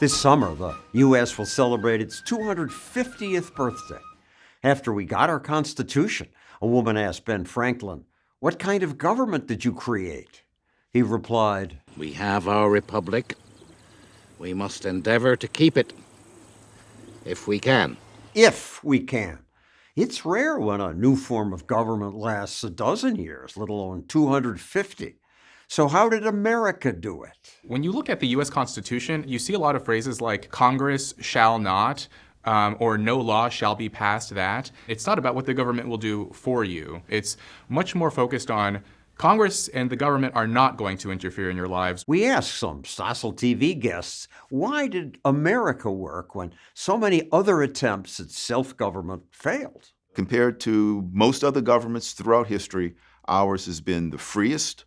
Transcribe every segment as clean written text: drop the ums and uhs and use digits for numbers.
This summer, the U.S. will celebrate its 250th birthday. After we got our Constitution, a woman asked Ben Franklin, "What kind of government did you create?" He replied, "We have our republic. We must endeavor to keep it, if we can." If we can. It's rare when a new form of government lasts a dozen years, let alone 250. So how did America do it? When you look at the U.S. Constitution, you see a lot of phrases like Congress shall not, or no law shall be passed that. It's not about what the government will do for you. It's much more focused on Congress and the government are not going to interfere in your lives. We asked some Stossel TV guests, why did America work when so many other attempts at self-government failed? Compared to most other governments throughout history, ours has been the freest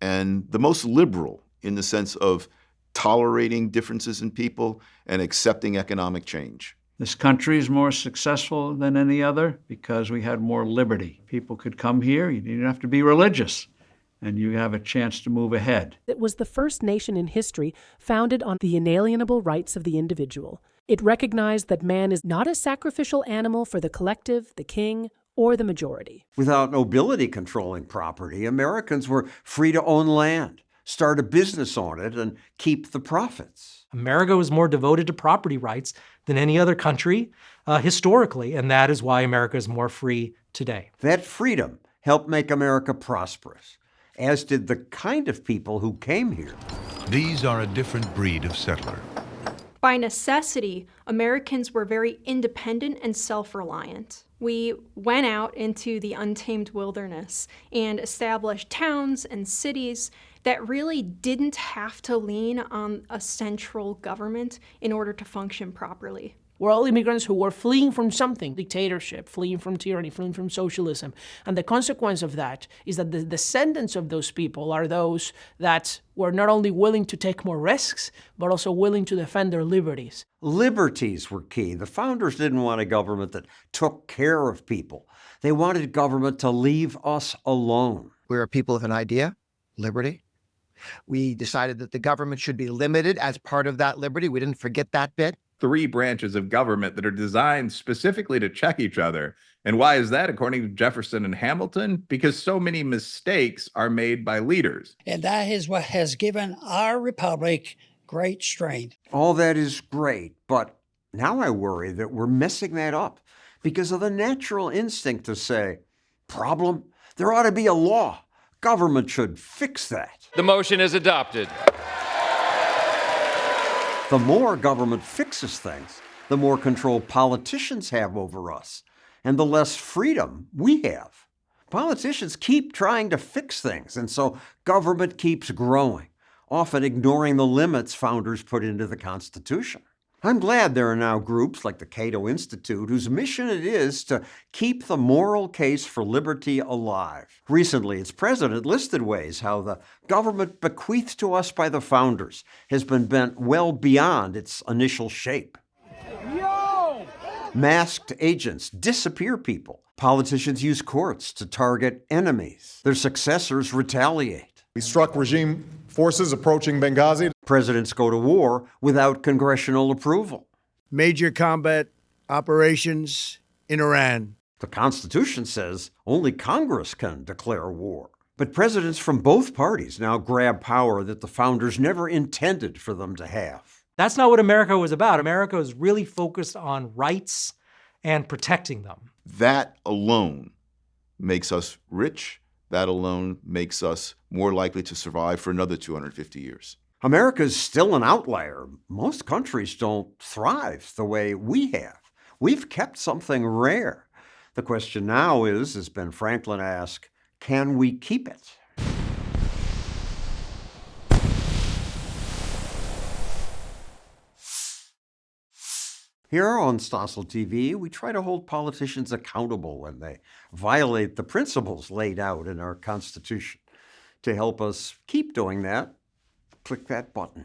and the most liberal in the sense of tolerating differences in people and accepting economic change. This country is more successful than any other because we had more liberty. People could come here, you didn't have to be religious, and you have a chance to move ahead. It was the first nation in history founded on the inalienable rights of the individual. It recognized that man is not a sacrificial animal for the collective, the king, or the majority. Without nobility controlling property, Americans were free to own land, start a business on it, and keep the profits. America was more devoted to property rights than any other country historically, and that is why America is more free today. That freedom helped make America prosperous, as did the kind of people who came here. These are a different breed of settler. By necessity, Americans were very independent and self-reliant. We went out into the untamed wilderness and established towns and cities that really didn't have to lean on a central government in order to function properly. We're all immigrants who were fleeing from something, dictatorship, fleeing from tyranny, fleeing from socialism. And the consequence of that is that the descendants of those people are those that were not only willing to take more risks, but also willing to defend their liberties. Liberties were key. The founders didn't want a government that took care of people. They wanted government to leave us alone. We're a people of an idea, liberty. We decided that the government should be limited as part of that liberty. We didn't forget that bit. 3 branches of government that are designed specifically to check each other. And why is that, according to Jefferson and Hamilton? Because so many mistakes are made by leaders. And that is what has given our republic great strength. All that is great, but now I worry that we're messing that up because of the natural instinct to say, problem? There ought to be a law. Government should fix that. The motion is adopted. The more government fixes things, the more control politicians have over us, and the less freedom we have. Politicians keep trying to fix things, and so government keeps growing, often ignoring the limits founders put into the Constitution. I'm glad there are now groups like the Cato Institute whose mission it is to keep the moral case for liberty alive. Recently, its president listed ways how the government bequeathed to us by the founders has been bent well beyond its initial shape. Masked agents disappear people. Politicians use courts to target enemies. Their successors retaliate. We struck regime forces approaching Benghazi. Presidents go to war without congressional approval. Major combat operations in Iran. The Constitution says only Congress can declare war. But presidents from both parties now grab power that the founders never intended for them to have. That's not what America was about. America was really focused on rights and protecting them. That alone makes us rich. That alone makes us more likely to survive for another 250 years. America's still an outlier. Most countries don't thrive the way we have. We've kept something rare. The question now is, as Ben Franklin asked, can we keep it? Here on Stossel TV, we try to hold politicians accountable when they violate the principles laid out in our Constitution. To help us keep doing that, click that button.